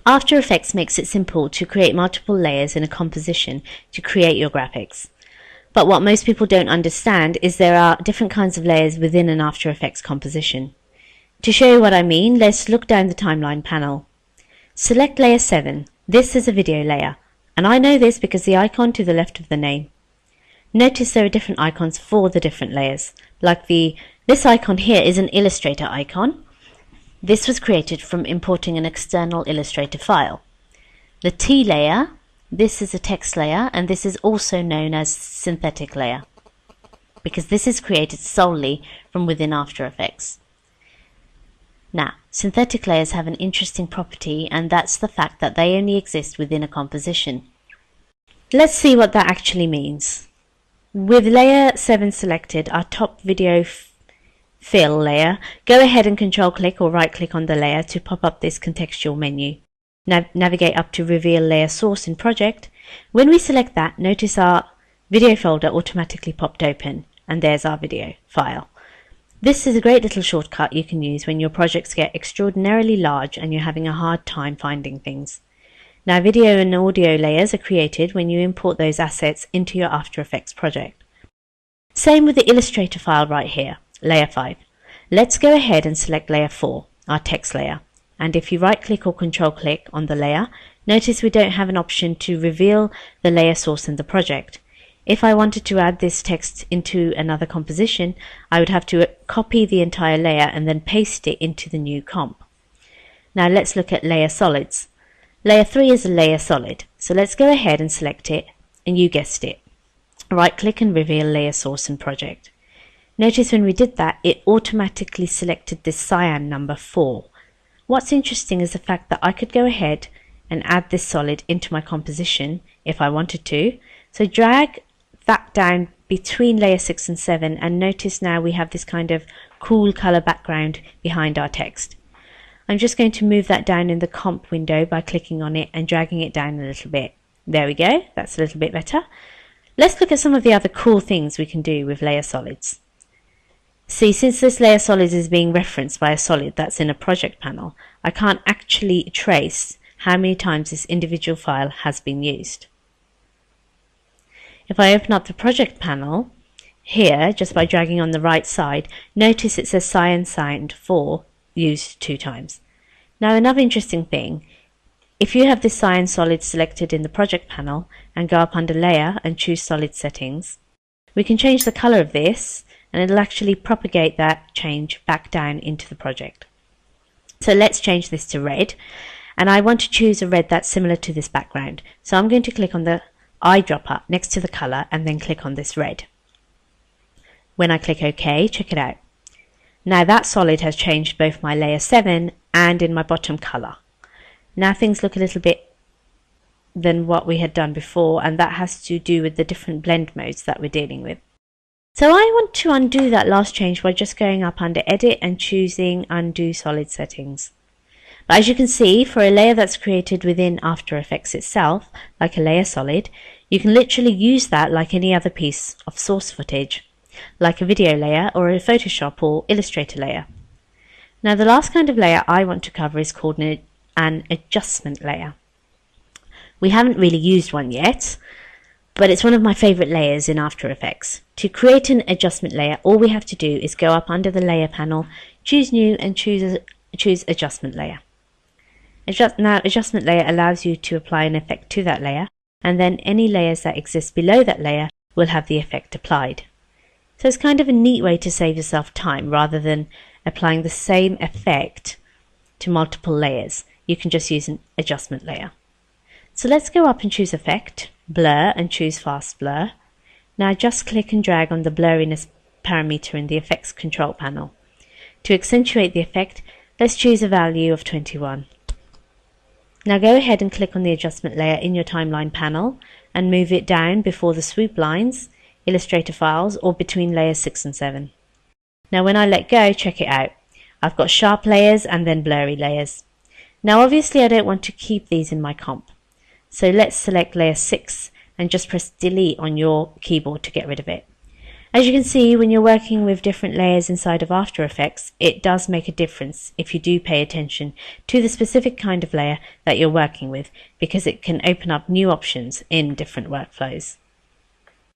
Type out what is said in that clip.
After Effects makes it simple to create multiple layers in a composition to create your graphics. But what most people don't understand is there are different kinds of layers within an After Effects composition. To show you what I mean, let's look down the timeline panel. Select layer 7. This is a video layer, and I know this because the icon to the left of the name. Notice there are different icons for the different layers, like this icon here is an Illustrator icon. This was created from importing an external Illustrator file. The T layer, this is a text layer, and this is also known as synthetic layer, because this is created solely from within After Effects. Now, synthetic layers have an interesting property, and that's the fact that they only exist within a composition. Let's see what that actually means. With layer 7 selected, our top video fill layer, go ahead and control click or right click on the layer to pop up this contextual menu. Now navigate up to reveal layer source in project. When we select that, notice our video folder automatically popped open, and there's our video file. This is a great little shortcut you can use when your projects get extraordinarily large and you're having a hard time finding things. Now, video and audio layers are created when you import those assets into your After Effects project. Same with the Illustrator file right here, layer 5. Let's go ahead and select layer 4, our text layer. And if you right click or control click on the layer, notice we don't have an option to reveal the layer source in the project. If I wanted to add this text into another composition, I would have to copy the entire layer and then paste it into the new comp. Now let's look at layer solids. Layer 3 is a layer solid, so let's go ahead and select it, and you guessed it. Right click and reveal layer source in project. Notice when we did that, it automatically selected this cyan number 4. What's interesting is the fact that I could go ahead and add this solid into my composition if I wanted to. So drag that down between layer 6 and 7, and notice now we have this kind of cool color background behind our text. I'm just going to move that down in the comp window by clicking on it and dragging it down a little bit. There we go, that's a little bit better. Let's look at some of the other cool things we can do with layer solids. See, since this layer solid is being referenced by a solid that's in a project panel, I can't actually trace how many times this individual file has been used. If I open up the project panel here, just by dragging on the right side, notice it says cyan sound 4 used 2 times. Now another interesting thing, if you have this cyan solid selected in the project panel and go up under layer and choose solid settings, we can change the color of this and it'll actually propagate that change back down into the project. So let's change this to red, and I want to choose a red that's similar to this background. So I'm going to click on the eyedropper next to the color and then click on this red. When I click OK, check it out. Now that solid has changed both my layer 7 and in my bottom color. Now things look a little bit than what we had done before, and that has to do with the different blend modes that we're dealing with. So I want to undo that last change by just going up under Edit and choosing Undo Solid Settings. But as you can see, for a layer that's created within After Effects itself, like a layer solid, you can literally use that like any other piece of source footage, like a video layer or a Photoshop or Illustrator layer. Now the last kind of layer I want to cover is called an adjustment layer. We haven't really used one yet, but it's one of my favorite layers in After Effects. To create an adjustment layer, all we have to do is go up under the layer panel, choose New and choose Adjustment Layer. Now, Adjustment Layer allows you to apply an effect to that layer, and then any layers that exist below that layer will have the effect applied. So it's kind of a neat way to save yourself time rather than applying the same effect to multiple layers. You can just use an adjustment layer. So let's go up and choose Effect, Blur, and choose Fast Blur. Now just click and drag on the blurriness parameter in the Effects control panel. To accentuate the effect, let's choose a value of 21. Now go ahead and click on the adjustment layer in your timeline panel and move it down before the swoop lines, Illustrator files, or between layers 6 and 7. Now when I let go, check it out. I've got sharp layers and then blurry layers. Now obviously I don't want to keep these in my comp. So let's select layer 6 and just press delete on your keyboard to get rid of it. As you can see, when you're working with different layers inside of After Effects, it does make a difference if you do pay attention to the specific kind of layer that you're working with, because it can open up new options in different workflows.